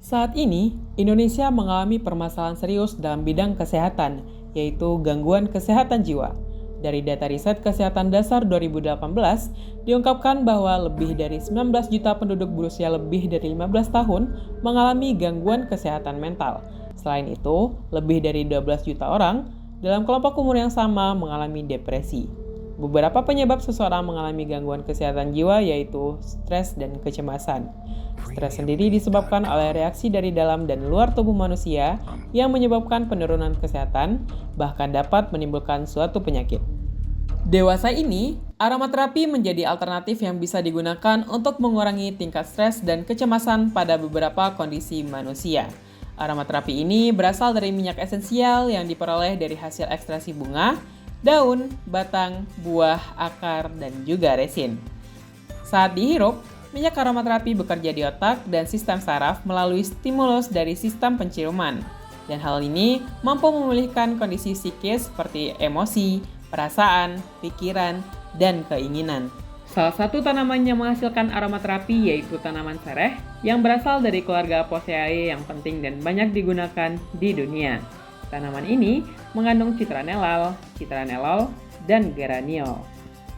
Saat ini, Indonesia mengalami permasalahan serius dalam bidang kesehatan, yaitu gangguan kesehatan jiwa. Dari data riset kesehatan dasar 2018, diungkapkan bahwa lebih dari 19 juta penduduk berusia lebih dari 15 tahun mengalami gangguan kesehatan mental. Selain itu, lebih dari 12 juta orang dalam kelompok umur yang sama mengalami depresi. Beberapa penyebab seseorang mengalami gangguan kesehatan jiwa yaitu stres dan kecemasan. Stres sendiri disebabkan oleh reaksi dari dalam dan luar tubuh manusia yang menyebabkan penurunan kesehatan, bahkan dapat menimbulkan suatu penyakit. Dewasa ini, aromaterapi menjadi alternatif yang bisa digunakan untuk mengurangi tingkat stres dan kecemasan pada beberapa kondisi manusia. Aromaterapi ini berasal dari minyak esensial yang diperoleh dari hasil ekstraksi bunga, daun, batang, buah, akar, dan juga resin. Saat dihirup, minyak aromaterapi bekerja di otak dan sistem saraf melalui stimulus dari sistem penciuman. Dan hal ini mampu memulihkan kondisi psikis seperti emosi, perasaan, pikiran, dan keinginan. Salah satu tanaman yang menghasilkan aromaterapi yaitu tanaman sereh yang berasal dari keluarga Poaceae yang penting dan banyak digunakan di dunia. Tanaman ini mengandung citranelal, dan geraniol.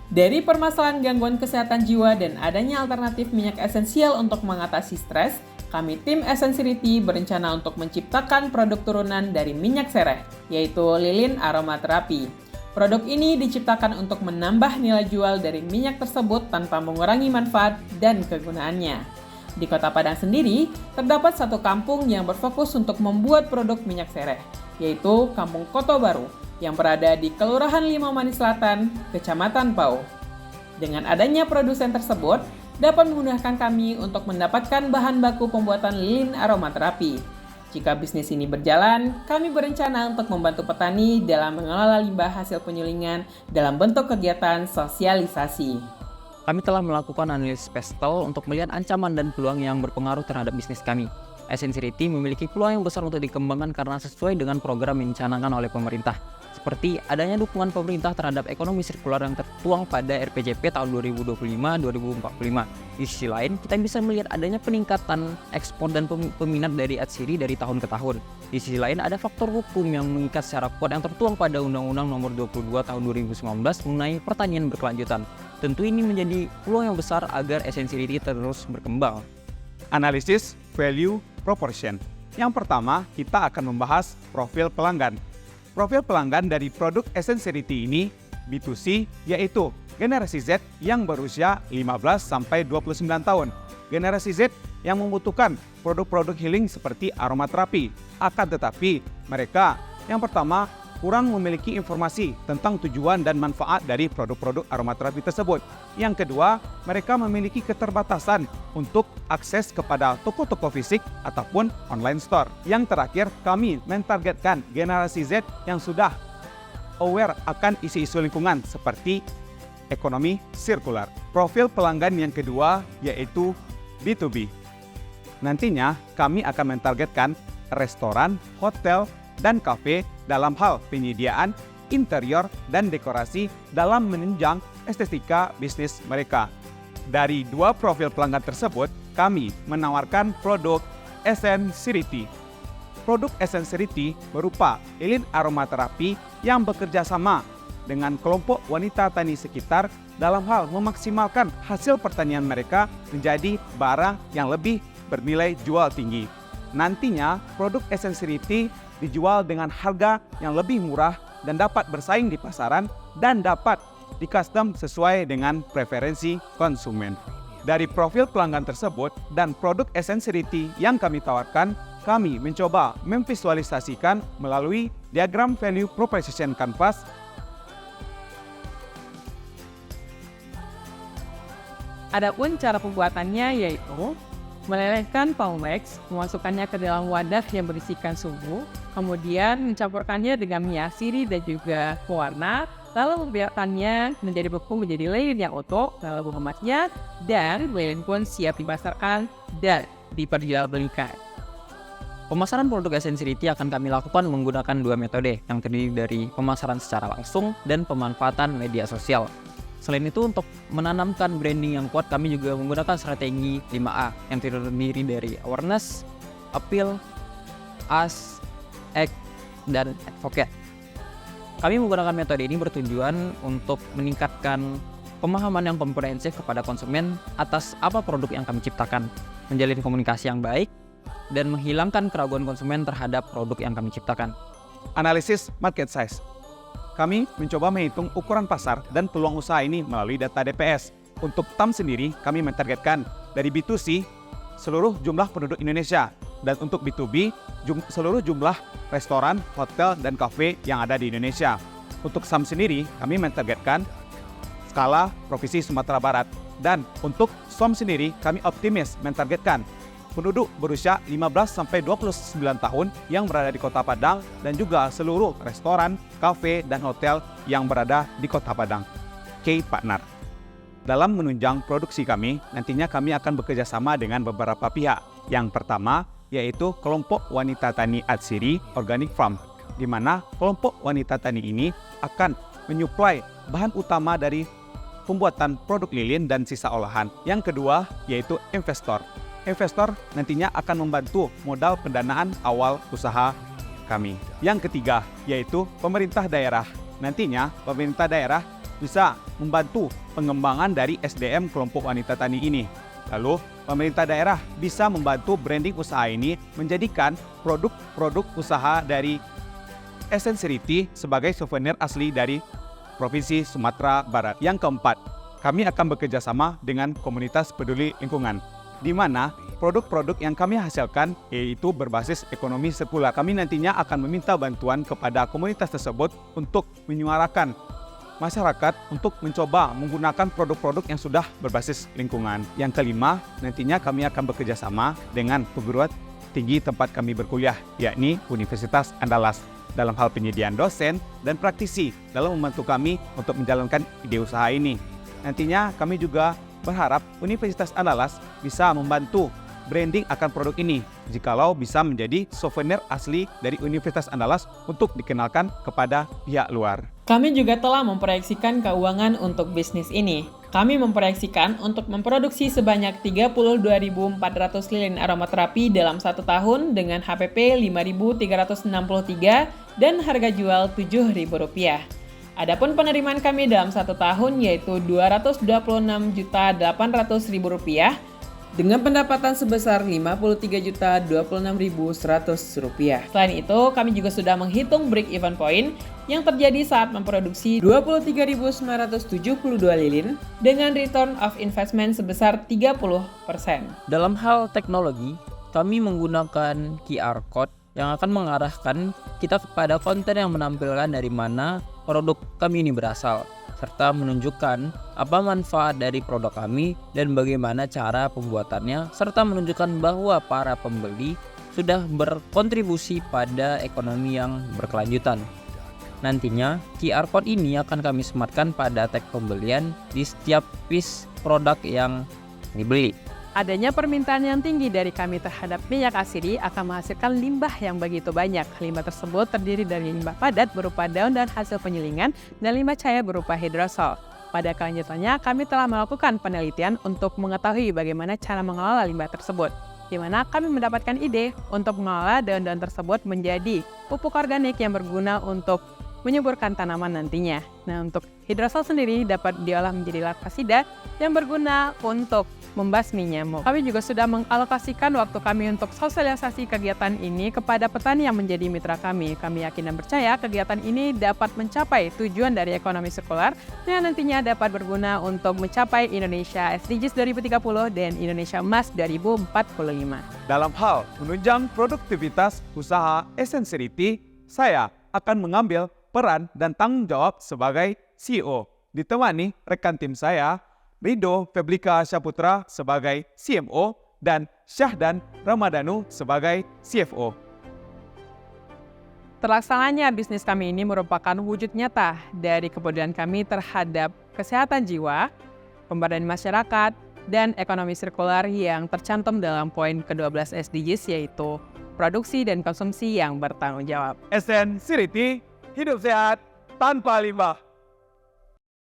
Dari permasalahan gangguan kesehatan jiwa dan adanya alternatif minyak esensial untuk mengatasi stres, kami tim Essensirity berencana untuk menciptakan produk turunan dari minyak sereh, yaitu lilin aromaterapi. Produk ini diciptakan untuk menambah nilai jual dari minyak tersebut tanpa mengurangi manfaat dan kegunaannya. Di Kota Padang sendiri, terdapat satu kampung yang berfokus untuk membuat produk minyak sereh, yaitu Kampung Koto Baru, yang berada di Kelurahan Limau Manis Selatan, Kecamatan Pau. Dengan adanya produsen tersebut, dapat memudahkan kami untuk mendapatkan bahan baku pembuatan lilin aromaterapi. Jika bisnis ini berjalan, kami berencana untuk membantu petani dalam mengelola limbah hasil penyulingan dalam bentuk kegiatan sosialisasi. Kami telah melakukan analisis pestel untuk melihat ancaman dan peluang yang berpengaruh terhadap bisnis kami. Essensirity memiliki peluang yang besar untuk dikembangkan karena sesuai dengan program yang dicanangkan oleh pemerintah, seperti adanya dukungan pemerintah terhadap ekonomi sirkular yang tertuang pada RPJP tahun 2025-2045. Di sisi lain, kita bisa melihat adanya peningkatan ekspor dan peminat dari atsiri dari tahun ke tahun. Di sisi lain, ada faktor hukum yang mengikat secara kuat yang tertuang pada Undang-Undang Nomor 22 Tahun 2019 mengenai pertanian berkelanjutan. Tentu ini menjadi peluang yang besar agar Essensirity terus berkembang. Analisis value proportion. Yang pertama, kita akan membahas profil pelanggan. Profil pelanggan dari produk Essensirity ini B2C, yaitu generasi Z yang berusia 15-29 tahun. Generasi Z yang membutuhkan produk-produk healing seperti aromaterapi. Akan tetapi, mereka yang pertama kurang memiliki informasi tentang tujuan dan manfaat dari produk-produk aromaterapi tersebut. Yang kedua, mereka memiliki keterbatasan untuk akses kepada toko-toko fisik ataupun online store. Yang terakhir, kami mentargetkan generasi Z yang sudah aware akan isu-isu lingkungan seperti ekonomi sirkular. Profil pelanggan yang kedua yaitu B2B. Nantinya kami akan mentargetkan restoran, hotel, dan kafe dalam hal penyediaan interior dan dekorasi dalam menunjang estetika bisnis mereka. Dari dua profil pelanggan tersebut, kami menawarkan produk Essensirity. Produk Essensirity berupa lilin aromaterapi yang bekerja sama dengan kelompok wanita tani sekitar dalam hal memaksimalkan hasil pertanian mereka menjadi barang yang lebih bernilai jual tinggi. Nantinya, produk Essensirity dijual dengan harga yang lebih murah dan dapat bersaing di pasaran dan dapat di-custom sesuai dengan preferensi konsumen. Dari profil pelanggan tersebut dan produk Essensirity yang kami tawarkan, kami mencoba memvisualisasikan melalui diagram value proposition canvas. Adapun cara pembuatannya yaitu melelehkan palm wax, memasukkannya ke dalam wadah yang berisikan sumbu, kemudian mencampurkannya dengan minyak sirih dan juga pewarna, lalu membiarkannya menjadi beku menjadi lilin yang utuh, lalu mengemasnya, dan lilin pun siap dipasarkan dan diperjualbelikan. Pemasaran produk Essensirity akan kami lakukan menggunakan dua metode, yang terdiri dari pemasaran secara langsung dan pemanfaatan media sosial. Selain itu, untuk menanamkan branding yang kuat, kami juga menggunakan strategi 5A yang terdiri dari awareness, appeal, ask, act, dan advocate. Kami menggunakan metode ini bertujuan untuk meningkatkan pemahaman yang komprehensif kepada konsumen atas apa produk yang kami ciptakan, menjalin komunikasi yang baik, dan menghilangkan keraguan konsumen terhadap produk yang kami ciptakan. Analisis market size. Kami mencoba menghitung ukuran pasar dan peluang usaha ini melalui data DPS. Untuk TAM sendiri, kami mentargetkan dari B2C seluruh jumlah penduduk Indonesia, dan untuk B2B seluruh jumlah restoran, hotel, dan kafe yang ada di Indonesia. Untuk SAM sendiri, kami mentargetkan skala Provinsi Sumatera Barat, dan untuk SOM sendiri kami optimis mentargetkan penduduk berusia 15-29 tahun yang berada di Kota Padang dan juga seluruh restoran, kafe, dan hotel yang berada di Kota Padang. K-Partner. Dalam menunjang produksi kami, nantinya kami akan bekerja sama dengan beberapa pihak. Yang pertama yaitu kelompok wanita tani Atsiri Organic Farm, di mana kelompok wanita tani ini akan menyuplai bahan utama dari pembuatan produk lilin dan sisa olahan. Yang kedua yaitu investor. Investor nantinya akan membantu modal pendanaan awal usaha kami. Yang ketiga yaitu pemerintah daerah. Nantinya pemerintah daerah bisa membantu pengembangan dari SDM kelompok wanita tani ini. Lalu pemerintah daerah bisa membantu branding usaha ini menjadikan produk-produk usaha dari Essentiality sebagai souvenir asli dari Provinsi Sumatera Barat. Yang keempat, kami akan bekerja sama dengan komunitas peduli lingkungan, di mana produk-produk yang kami hasilkan yaitu berbasis ekonomi sirkular. Kami nantinya akan meminta bantuan kepada komunitas tersebut untuk menyuarakan masyarakat untuk mencoba menggunakan produk-produk yang sudah berbasis lingkungan. Yang kelima, nantinya kami akan bekerja sama dengan perguruan tinggi tempat kami berkuliah, yakni Universitas Andalas, dalam hal penyediaan dosen dan praktisi dalam membantu kami untuk menjalankan ide usaha ini. Nantinya kami juga berharap Universitas Andalas bisa membantu branding akan produk ini, jikalau bisa menjadi souvenir asli dari Universitas Andalas untuk dikenalkan kepada pihak luar. Kami juga telah memproyeksikan keuangan untuk bisnis ini. Kami memproyeksikan untuk memproduksi sebanyak 32.400 lilin aromaterapi dalam 1 tahun dengan HPP 5.363 dan harga jual Rp7.000. Adapun penerimaan kami dalam 1 tahun yaitu Rp226.800.000 dengan pendapatan sebesar Rp53.026.100. Selain itu, kami juga sudah menghitung break-even point yang terjadi saat memproduksi 23.972 lilin dengan return of investment sebesar 30%. Dalam hal teknologi, kami menggunakan QR Code yang akan mengarahkan kita kepada konten yang menampilkan dari mana produk kami ini berasal, serta menunjukkan apa manfaat dari produk kami dan bagaimana cara pembuatannya, serta menunjukkan bahwa para pembeli sudah berkontribusi pada ekonomi yang berkelanjutan. Nantinya, QR Code ini akan kami sematkan pada tag pembelian di setiap piece produk yang dibeli. Adanya permintaan yang tinggi dari kami terhadap minyak asiri akan menghasilkan limbah yang begitu banyak. Limbah tersebut terdiri dari limbah padat berupa daun dan hasil penyelingan, dan limbah cair berupa hidrosol. Pada kelanjutannya, kami telah melakukan penelitian untuk mengetahui bagaimana cara mengelola limbah tersebut, di mana kami mendapatkan ide untuk mengelola daun-daun tersebut menjadi pupuk organik yang berguna untuk menyuburkan tanaman nantinya. Nah, untuk hidrosol sendiri dapat diolah menjadi larvasida yang berguna untuk membasmi nyamuk. Kami juga sudah mengalokasikan waktu kami untuk sosialisasi kegiatan ini kepada petani yang menjadi mitra kami. Kami yakin dan percaya kegiatan ini dapat mencapai tujuan dari ekonomi sirkular yang nantinya dapat berguna untuk mencapai Indonesia SDGs 2030 dan Indonesia Emas 2045. Dalam hal menunjang produktivitas usaha Essentiality, saya akan mengambil peran dan tanggung jawab sebagai CEO. Ditemani rekan tim saya, Rido Feblika Syaputra sebagai CMO dan Syahdan Ramadhanu sebagai CFO. Terlaksananya bisnis kami ini merupakan wujud nyata dari kepedulian kami terhadap kesehatan jiwa, pemberdayaan masyarakat, dan ekonomi sirkular yang tercantum dalam poin ke-12 SDGs, yaitu produksi dan konsumsi yang bertanggung jawab. Essentiality, hidup sehat tanpa limbah.